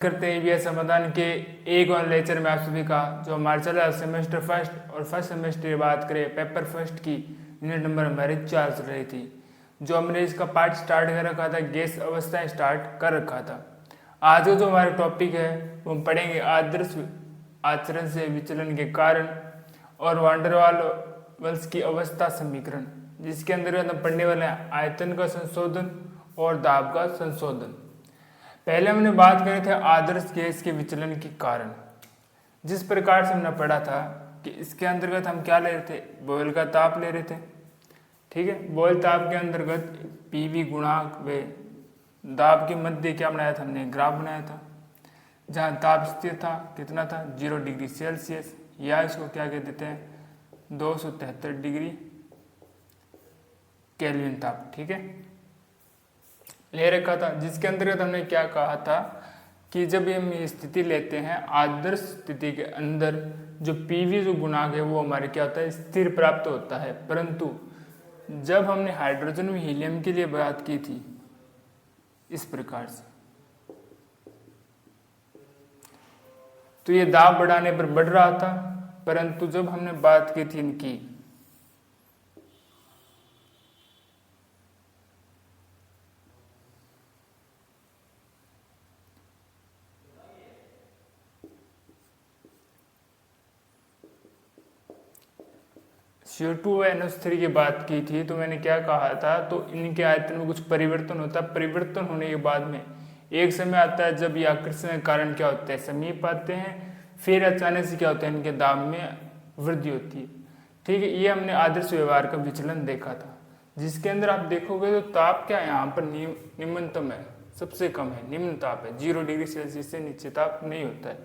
करते हैं ईवीएस समाधान के एक और लेक्चर में आप सभी का जो हमारा चल रहा है सेमेस्टर फर्स्ट और फर्स्ट सेमेस्टर की बात करें पेपर फर्स्ट की यूनिट नंबर हमारी 4 चल रही थी। जो हमने इसका पार्ट स्टार्ट कर रखा था गैस अवस्थाएं स्टार्ट कर रखा था। आज जो हमारा टॉपिक है वो हम पढ़ेंगे आदर्श आचरण से विचलन के कारण और वांडरवाल वंश की अवस्था समीकरण, जिसके अंतर्गत हम पढ़ने वाले हैं आयतन का संशोधन और दाब का संशोधन। पहले हमने बात करे थे आदर्श गैस के विचलन के कारण। जिस प्रकार से हमने पढ़ा था कि इसके अंतर्गत हम क्या ले रहे थे, बॉयल का ताप ले रहे थे। ठीक है, बॉयल ताप के अंतर्गत पीवी गुणांक व दाब के मध्य क्या बनाया था, हमने ग्राफ बनाया था जहाँ ताप स्थिर था कितना था 0 डिग्री सेल्सियस, या इसको क्या कह देते हैं 273 डिग्री केल्विन ताप। ठीक है, ले रखा था, जिसके अंतर्गत हमने क्या कहा था कि जब हम ये स्थिति लेते हैं आदर्श स्थिति के अंदर जो पीवी जो गुणांक है वो हमारे क्या होता है स्थिर प्राप्त होता है। परंतु जब हमने हाइड्रोजन व हीलियम के लिए बात की थी इस प्रकार से, तो ये दाब बढ़ाने पर बढ़ रहा था। परंतु जब हमने बात की थी इनकी CO2 व NH3 की बात की थी, तो मैंने क्या कहा था, तो इनके आयतन में कुछ परिवर्तन होता है। परिवर्तन होने के बाद में एक समय आता है जब ये आकर्षण के कारण क्या होते हैं समीप आते हैं, फिर अचानक से क्या होता है इनके दाब में वृद्धि होती है। ठीक है, ये हमने आदर्श व्यवहार का विचलन देखा था, जिसके अंदर आप देखोगे तो ताप क्या यहाँ पर निम्नतम है, सबसे कम है, निम्न ताप है, 0 डिग्री सेल्सियस से नीचे ताप नहीं होता है।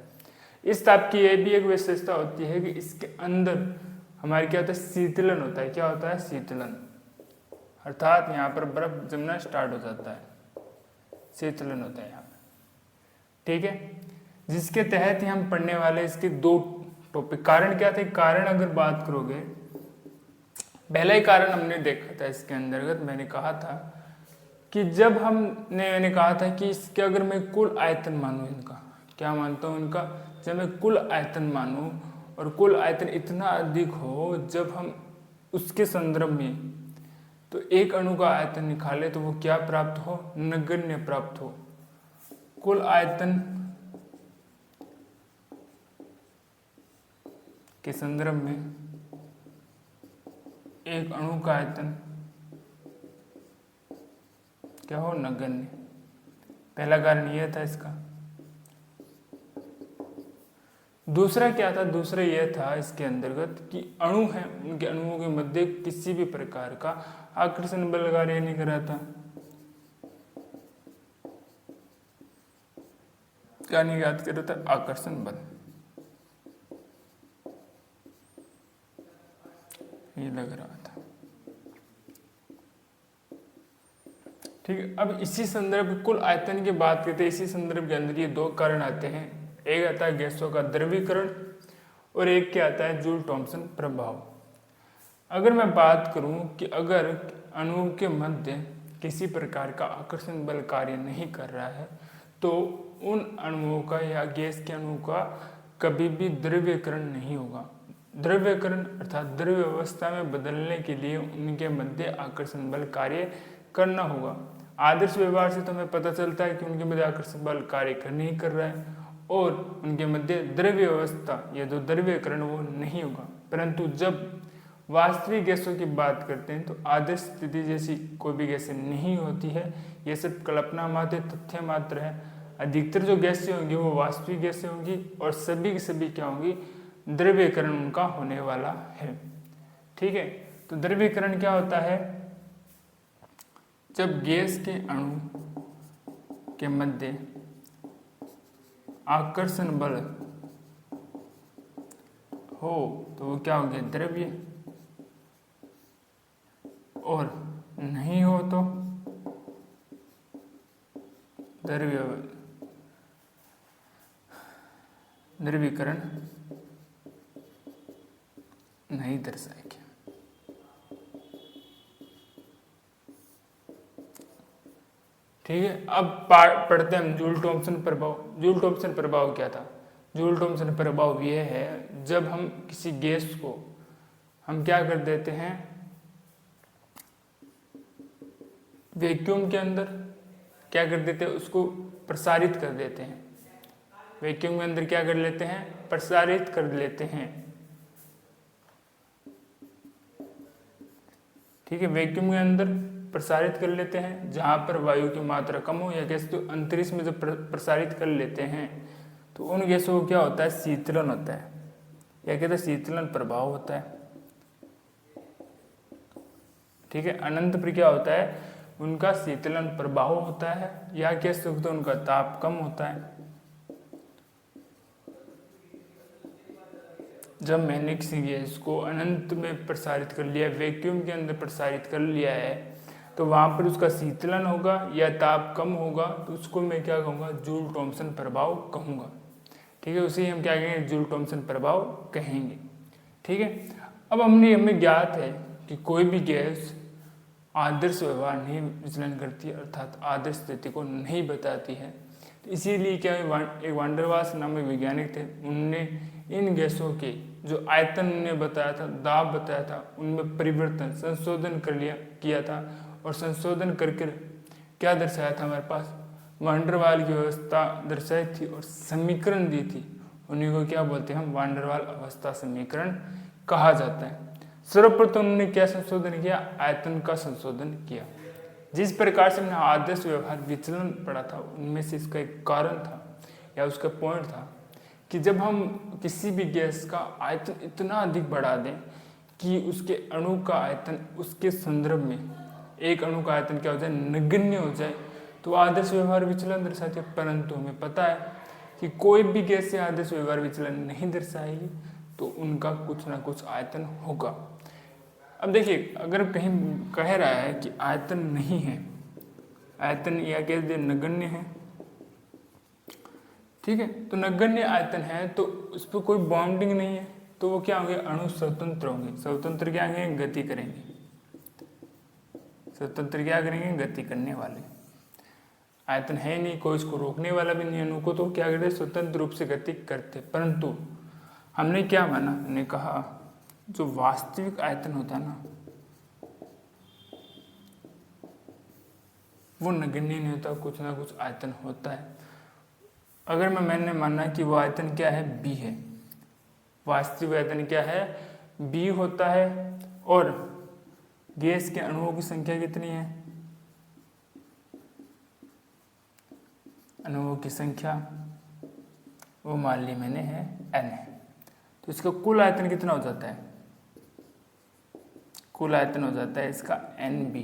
इस ताप की यह भी एक विशेषता होती है कि इसके अंदर हमारे क्या होता है शीतलन होता है। क्या होता है शीतलन, अर्थात यहाँ पर बर्फ जमना स्टार्ट हो जाता है, शीतलन होता है यहाँ पर। ठीक है, जिसके तहत ही हम पढ़ने वाले इसके 2 टॉपिक। कारण क्या थे, कारण अगर बात करोगे पहला ही कारण हमने देखा था इसके अंतर्गत, मैंने कहा था कि जब मैंने कहा था कि इसके अगर मैं कुल आयतन मानूं, इनका क्या मानता हूँ, इनका जब मैं कुल आयतन मानूं और कुल आयतन इतना अधिक हो जब हम उसके संदर्भ में तो एक अणु का आयतन निकाले तो वो क्या प्राप्त हो, नगण्य प्राप्त हो। कुल आयतन के संदर्भ में एक अणु का आयतन क्या हो, नगण्य। पहला कारण यह था इसका। दूसरा क्या था, दूसरा यह था इसके अंतर्गत कि अणु है उनके अणुओं के मध्य किसी भी प्रकार का आकर्षण बल कार्य नहीं कराता। क्या नहीं याद कर रहा था, आकर्षण बल। ये लग रहा था। ठीक है, अब इसी संदर्भ कुल आयतन की बात करते हैं, इसी संदर्भ के अंदर ये 2 कारण आते हैं। एक आता है गैसों का द्रवीकरण और एक क्या आता है जूल थॉम्सन प्रभाव। अगर मैं बात करूं कि अगर अणुओं के मध्य किसी प्रकार का आकर्षण बल कार्य नहीं कर रहा है तो उन अणुओं का या गैस के अणुओं का कभी भी द्रव्यकरण नहीं होगा। द्रव्यकरण अर्थात द्रव्य अवस्था में बदलने के लिए उनके मध्य आकर्षण बल कार्य करना होगा। आदर्श व्यवहार से तो हमें पता चलता है कि उनके मध्य आकर्षण बल कार्य कर नहीं कर रहा है और उनके मध्य द्रव्य अवस्था या जो द्रव्यकरण वो नहीं होगा। परंतु जब वास्तविक गैसों की बात करते हैं तो आदर्श स्थिति जैसी कोई भी गैसें नहीं होती है, ये सिर्फ कल्पना मात्र तथ्य मात्र है। अधिकतर जो गैसें होंगी वो वास्तविक गैसें होंगी और सभी की सभी क्या होंगी, द्रव्यकरण उनका होने वाला है। ठीक है, तो द्रव्यकरण क्या होता है, जब गैस के अणु के मध्य आकर्षण बल हो तो वो क्या हो गया द्रव्य, और नहीं हो तो द्रवीकरण नहीं दर्शाएगी। ठीक है, अब पढ़ते हैं हम जूल थॉमसन प्रभाव। जूल थॉमसन प्रभाव क्या था? जूल थॉमसन प्रभाव यह है, जब हम किसी गैस को हम क्या कर देते हैं, वैक्यूम के अंदर क्या कर देते हैं, उसको प्रसारित कर देते हैं। वैक्यूम के अंदर क्या कर लेते हैं, प्रसारित कर लेते हैं। ठीक है, वैक्यूम के अंदर प्रसारित कर लेते हैं, जहां पर वायु की मात्रा कम हो या गैस तो अंतरिक्ष में जब प्रसारित कर लेते हैं तो उन गैसों को क्या होता है, शीतलन होता है, या कहते हैं शीतलन प्रभाव होता है। ठीक है, अनंत पर क्या होता है, उनका शीतलन प्रभाव होता है, या कह सकते उनका ताप कम होता है। जब मैंने किसी गैस को अनंत में प्रसारित कर लिया, वैक्यूम के अंदर प्रसारित कर लिया है, तो वहां पर उसका शीतलन होगा या ताप कम होगा, तो उसको मैं क्या कहूँगा, जूल थॉमसन प्रभाव कहूँगा। ठीक है, उसे हम क्या कहेंगे, जूल थॉमसन प्रभाव कहेंगे। ठीक है, अब हमें ज्ञात है कि कोई भी गैस आदर्श व्यवहार नहीं विचलन करती, अर्थात आदर्श स्थिति को नहीं बताती है। तो इसीलिए क्या एक वांडरवाल्स नामक वैज्ञानिक थे, उनने इन गैसों के जो आयतन उन्होंने बताया था, दाब बताया था, उनमें परिवर्तन संशोधन किया था, और संशोधन करके क्या दर्शाया था, हमारे पास वांडरवाल की व्यवस्था दर्शाई थी और समीकरण दी थी। उन्हीं को क्या बोलते हैं हम, वांडरवाल अवस्था समीकरण कहा जाता है। सर्वप्रथम उन्होंने क्या संशोधन किया, आयतन का संशोधन किया। जिस प्रकार से हमने आदर्श व्यवहार विचलन पढ़ा था, उनमें से इसका एक कारण था या उसका पॉइंट था कि जब हम किसी भी गैस का आयतन इतना अधिक बढ़ा दें कि उसके अणु का आयतन उसके संदर्भ में एक अणु का आयतन क्या हो जाए, नगण्य हो जाए, तो आदर्श व्यवहार विचलन दर्शाती है। परंतु हमें पता है कि कोई भी गैस से आदर्श व्यवहार विचलन नहीं दर्शाएगी, तो उनका कुछ ना कुछ आयतन होगा। अब देखिए, अगर कहीं कह रहा है कि आयतन नहीं है, आयतन या कह दे नगण्य है, ठीक है, तो नगण्य आयतन है तो उस पर कोई बाउंडिंग नहीं है, तो वो क्या होंगे, अणु स्वतंत्र होंगे। स्वतंत्र क्या होंगे, गति करेंगे। स्वतंत्र क्या करेंगे, गति करने वाले। आयतन है नहीं, कोई इसको रोकने वाला भी नहीं, अणु को तो क्या करते, स्वतंत्र रूप से गति करते। परंतु हमने क्या माना, हमने कहा जो वास्तविक आयतन होता है ना, वो नगण्य नहीं होता, कुछ ना कुछ आयतन होता है। अगर मैंने माना कि वो आयतन क्या है, बी है, वास्तविक आयतन क्या है, बी होता है, और गैस के अणुओं की संख्या कितनी है, अणुओं की संख्या वो मान ली मैंने है n है, तो इसका कुल आयतन कितना हो जाता है, कुल आयतन हो जाता है इसका NB।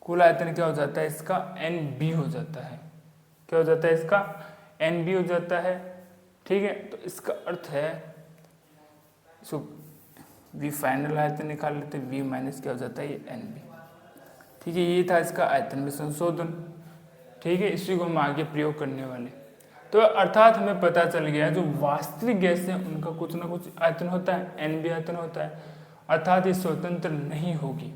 कुल आयतन क्या हो जाता है इसका, NB हो जाता है। क्या हो जाता है इसका, NB हो जाता है। ठीक है, तो इसका अर्थ है इसको V फाइनल आयतन निकाल लेते, V माइनस क्या हो जाता है, ये NB। ठीक है, ये था इसका आयतन में संशोधन। ठीक है, इसी को हम आगे प्रयोग करने वाले। तो अर्थात हमें पता चल गया जो वास्तविक गैस है उनका कुछ ना कुछ आयतन होता है, NB आयतन होता है, अर्थात ये स्वतंत्र नहीं होगी।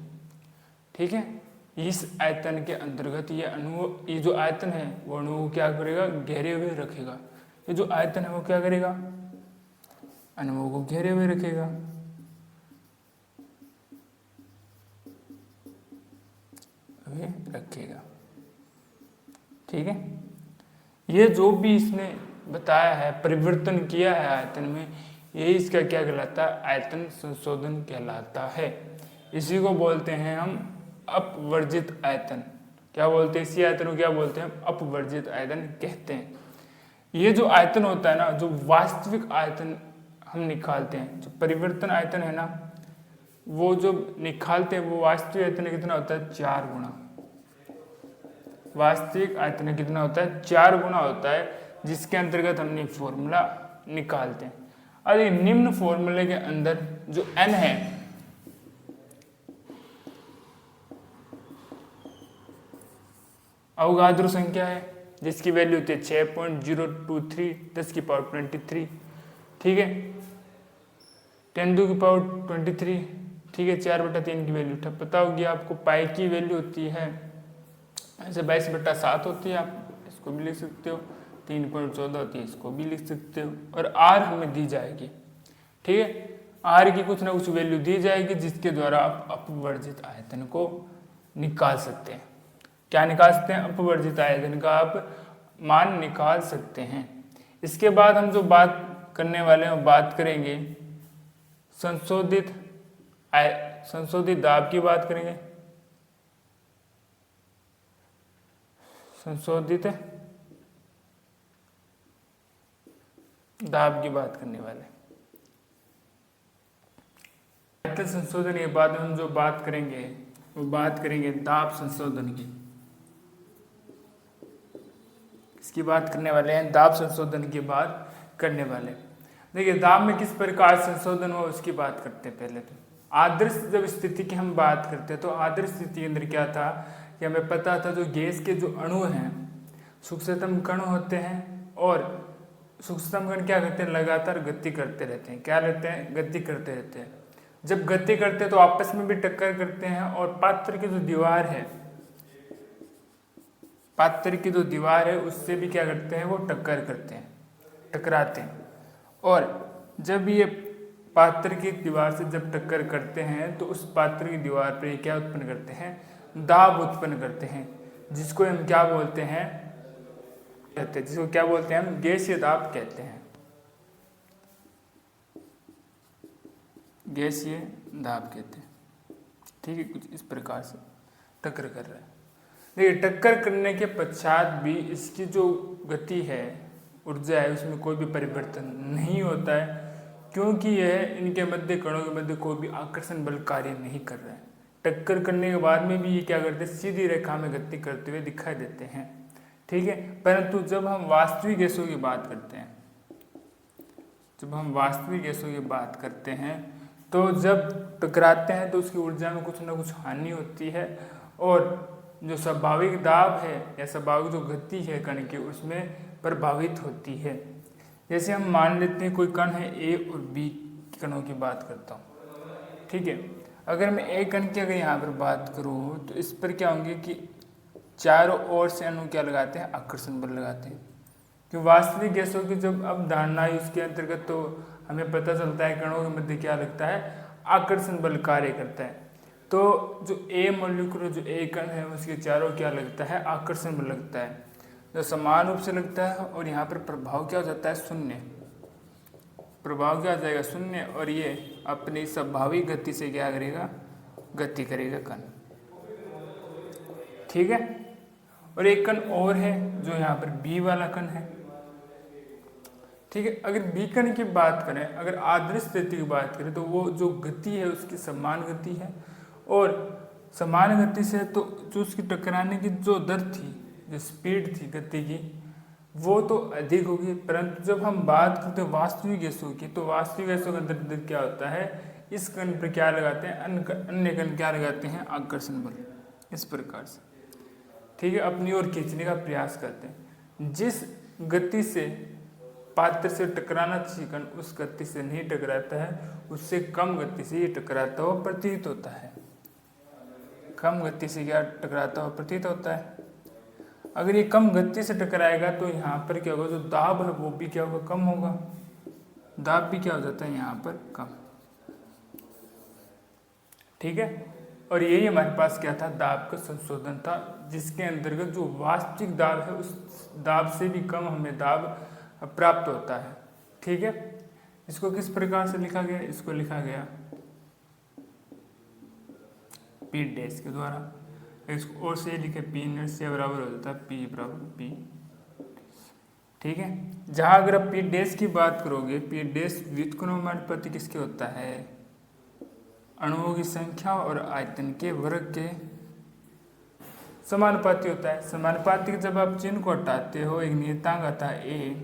ठीक है, इस आयतन के अंतर्गत ये अणु, ये जो आयतन है वो अणु को क्या करेगा, घेरे हुए रखेगा। ये जो आयतन है वो क्या करेगा, अणुओं को घेरे हुए रखेगा। रखेगा। ठीक है, ये जो भी इसने बताया है, परिवर्तन किया है आयतन में, यही इसका क्या कहलाता है, आयतन संशोधन कहलाता है। इसी को बोलते हैं हम अपवर्जित आयतन। क्या बोलते हैं, इसी आयतन को क्या बोलते हैं हम, अपवर्जित आयतन कहते हैं। ये जो आयतन होता है ना, जो वास्तविक आयतन हम निकालते हैं, जो परिवर्तन आयतन है ना, वो जो निकालते हैं वो वास्तविक आयतन कितना होता है, 4 गुना। वास्तविक आयतन कितना होता है, 4 गुना होता है, जिसके अंतर्गत हमने फॉर्मूला निकालते हैं। और ये निम्न फॉर्मूले के अंदर जो n है, अवगाद्रो संख्या है, जिसकी वैल्यू होती है 6.023 10⁻23। ठीक है, 10⁻23। ठीक है, 4/3 की वैल्यू पता होगी आपको। पाई की वैल्यू होती है ऐसे 22/7 होती है, आप इसको भी लिख सकते हो, 3.14 होती है, इसको भी लिख सकते हो। और आर हमें दी जाएगी, ठीक है, आर की कुछ ना कुछ वैल्यू दी जाएगी जिसके द्वारा आप अपवर्जित आयतन को निकाल सकते हैं। क्या निकाल सकते हैं? अपवर्जित आयतन का आप मान निकाल सकते हैं। इसके बाद हम जो बात करने वाले हैं वो बात करेंगे संशोधित दाब की बात करेंगे। संशोधित दाब की बात करने वाले। आयतन संशोधन के बाद हम जो बात करेंगे वो बात करेंगे दाब संशोधन की। इसकी बात करने वाले हैं, दाब संशोधन की बात करने वाले। देखिए दाब में किस प्रकार संशोधन हो उसकी बात करते हैं। पहले तो आदर्श जब स्थिति की हम बात करते हैं तो आदर्श स्थिति के अंदर क्या था कि हमें पता था जो गैस के जो अणु हैं सूक्ष्मतम कण होते हैं, और सूक्ष्मतम कण क्या करते हैं? लगातार गति करते रहते हैं। क्या रहते हैं? गति करते रहते हैं। जब गति करते हैं तो आपस में भी टक्कर करते हैं, और पात्र की जो दीवार है, पात्र की जो दीवार है उससे भी क्या करते हैं? वो टक्कर करते हैं, टकराते हैं। और जब ये पात्र की दीवार से जब टक्कर करते हैं तो उस पात्र की दीवार पर क्या उत्पन्न करते हैं? दाब उत्पन्न करते हैं, जिसको हम क्या बोलते हैं? जिसको क्या बोलते हैं? हम गैसीय दाब कहते हैं। गैसीय दाब कहते हैं, ठीक है। कुछ इस प्रकार से टक्कर कर रहा है। देखिए टक्कर करने के पश्चात भी इसकी जो गति है, ऊर्जा है, उसमें कोई भी परिवर्तन नहीं होता है, क्योंकि यह इनके मध्य कणों के मध्य कोई भी आकर्षण बल कार्य नहीं कर रहा है। टक्कर करने के बाद में भी ये क्या करते हैं? सीधी रेखा में गति करते हुए दिखाई देते हैं, ठीक है। परंतु जब हम वास्तविक गैसों की बात करते हैं, जब हम वास्तविक गैसों की बात करते हैं तो जब टकराते हैं तो उसकी ऊर्जा में कुछ ना कुछ हानि होती है, और जो स्वाभाविक दाब है या स्वाभाविक जो गति है कण की उसमें प्रभावित होती है। जैसे हम मान लेते हैं कोई कण है ए और बी कणों की बात करता हूँ, ठीक है। अगर मैं ए कण की अगर यहाँ पर बात करूँ तो इस पर क्या होंगे कि चारों ओर से अणु क्या लगाते हैं? आकर्षण बल लगाते हैं। कि वास्तविक गैसों की जब अब धारणा है उसके अंतर्गत तो हमें पता चलता है कणों के मध्य क्या लगता है? आकर्षण बल कार्य करता है। तो जो ए मॉलिक्यूल, जो ए कण है उसके चारों क्या लगता है? आकर्षण बल लगता है, जो समान रूप से लगता है। और यहाँ पर प्रभाव क्या हो जाता है? शून्य। प्रभाव क्या हो जाएगा? शून्य। और ये अपनी स्वाभाविक गति से क्या करेगा? गति करेगा कण, ठीक है। और एक कण और है जो यहाँ पर बी वाला कण है, ठीक है। अगर बी कण की बात करें, अगर आदर्श स्थिति की बात करें तो वो जो गति है उसकी समान गति है, और समान गति से तो जो उसकी टकराने की जो दर थी, जो स्पीड थी गति की, वो तो अधिक होगी। परंतु जब हम बात करते हैं वास्तविक गैसों की, तो वास्तविक गैसों के अंदर क्या होता है? इस कण पर क्या लगाते हैं? अन्य कण क्या लगाते हैं? आकर्षण बल, इस प्रकार से, ठीक है, अपनी ओर खींचने का प्रयास करते हैं। जिस गति से पात्र से टकराना चाहिए कण उस गति से नहीं टकराता है, उससे कम गति से ये टकराता हुआ प्रतीत होता है। कम गति से क्या टकराता हुआ प्रतीत होता है। अगर ये कम गति से टकराएगा तो यहाँ पर क्या होगा? जो दाब है वो भी क्या होगा? कम होगा। दाब भी क्या हो जाता है यहाँ पर? कम, ठीक है। और यही हमारे पास क्या था? दाब का संशोधन था, जिसके अंतर्गत जो वास्तविक दाब है उस दाब से भी कम हमें दाब प्राप्त होता है, ठीक है। इसको किस प्रकार से लिखा गया? इसको लिखा गया पी डैश के द्वारा। इसको और से लिखे पी इनर्शिया बराबर हो जाता है पी बराबर पी, ठीक है। जहां अगर आप पी डैश की बात करोगे, पी डैश व्युत्क्रमानुपाती किसके होता है? अणुओं की संख्या और आयतन के वर्ग के समानुपाती होता है। समानुपाती जब आप चिन्ह को हटाते हो, एक नियतांक आता है ए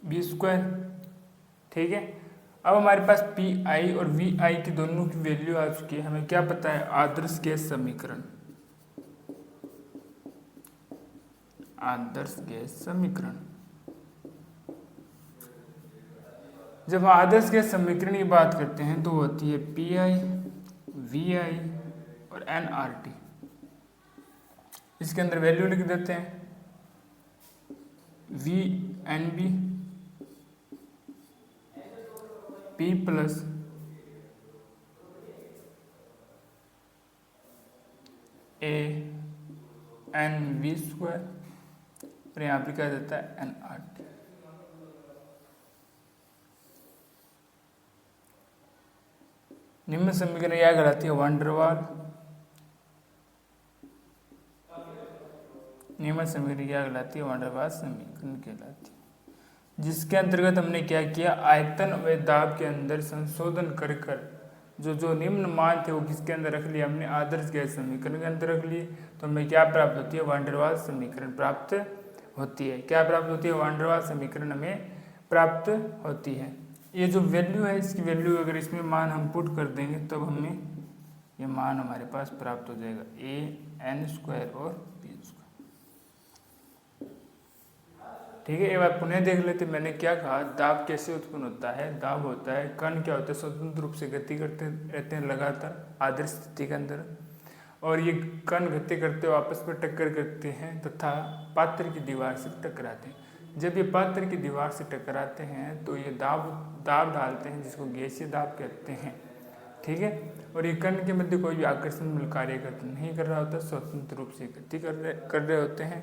बी स्क्वायर, ठीक है। अब हमारे पास पी आई और वी आई की दोनों की वैल्यू आ चुकी है। हमें क्या पता है? आदर्श गैस समीकरण, आदर्श गैस समीकरण। जब आदर्श गैस समीकरण की बात करते हैं तो होती है पी आई, वी आई और एन आर टी, इसके अंदर वैल्यू लिख देते हैं V N B P plus A N V square और यहाँ पे क्या देता है एन आर टी। निम्न समीकरण क्या कहलाती है? वान डेर वाल। निम्न समीकरण क्या कहलाती है? वान डेर वाल समीकरण कहलाती है, जिसके अंतर्गत हमने क्या किया, आयतन व दाब के अंदर संशोधन कर कर जो निम्न मान थे वो किसके अंदर रख लिए हमने? आदर्श गैस समीकरण के अंदर रख लिए। तो हमें क्या प्राप्त होती है? वान डेर वाल समीकरण प्राप्त होती है। क्या प्राप्त होती है? वान डेर वाल समीकरण हमें प्राप्त होती है। ये जो वैल्यू है, इसकी वैल्यू अगर इसमें मान हम पुट कर देंगे तब हमें ये मान हमारे पास प्राप्त हो जाएगा, ए एन स्क्वायर और बी स्क्वायर। ठीक है, एक बार पुनः देख लेते। मैंने क्या कहा, दाब कैसे उत्पन्न होता है? दाब होता है, कण क्या होता है, स्वतंत्र रूप से गति करते रहते हैं लगातार आदर्श स्थिति के अंदर, और ये कण गति करते हुए आपस में टक्कर करते हैं तथा पात्र की दीवार से टकराते हैं। जब ये पात्र की दीवार से टकराते हैं तो ये दाब डालते हैं, जिसको गैसीय दाब कहते हैं। ठीक है, और ये कण के मध्य कोई भी आकर्षण बल कार्य नहीं कर रहा होता, स्वतंत्र रूप से गति कर रहे होते हैं।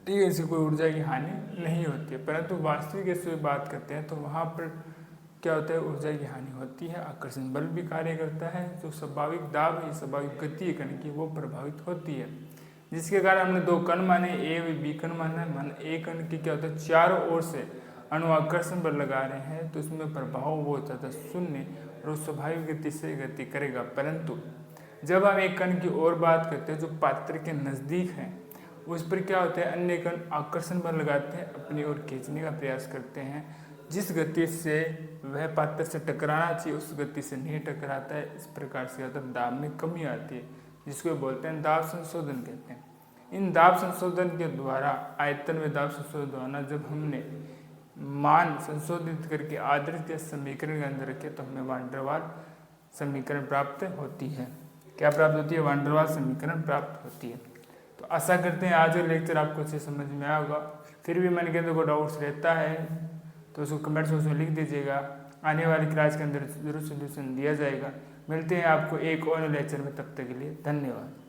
ठीक है, इससे कोई ऊर्जा की हानि नहीं होती है, परंतु वास्तविक ऐसे बात करते हैं तो वहाँ पर क्या होता है, ऊर्जा की हानि होती है, आकर्षण बल भी कार्य करता है, जो स्वाभाविक दाब है, स्वाभाविक गति है कण की, वो प्रभावित होती है, जिसके कारण हमने दो कण माने, ए व बी कण माना है। मान ए कण की क्या होता है, चारों ओर से अनुआकर्षण बल लगा रहे हैं तो उसमें प्रभाव वो होता था शून्य, और स्वाभाविक गति से गति करेगा। परंतु जब हम एक कण की ओर बात करते हैं जो पात्र के नज़दीक है, उस पर क्या होता है, अन्य कण आकर्षण बल लगाते हैं, अपनी ओर खींचने का प्रयास करते हैं, जिस गति से वह पात्र से टकराना चाहिए उस गति से नहीं टकराता है। इस प्रकार से दाब में कमी आती है, जिसको बोलते हैं दाब संशोधन कहते हैं। इन दाब संशोधन के द्वारा, आयतन में दाब संशोधन द्वारा जब हमने मान संशोधित करके आदर्श गैस समीकरण के अंदर रखे तो हमें वान डेर वाल समीकरण प्राप्त होती है। क्या प्राप्त होती है? वान डेर वाल समीकरण प्राप्त होती है। तो आशा करते हैं आज का लेक्चर आपको अच्छे समझ में आया होगा। फिर भी मन के अंदर कोई डाउट्स रहता है तो उसको कमेंट्स में लिख दीजिएगा, आने वाली क्लास के अंदर जरूर सोल्यूशन दिया जाएगा। मिलते हैं आपको एक और लेक्चर में, तब तक के लिए धन्यवाद।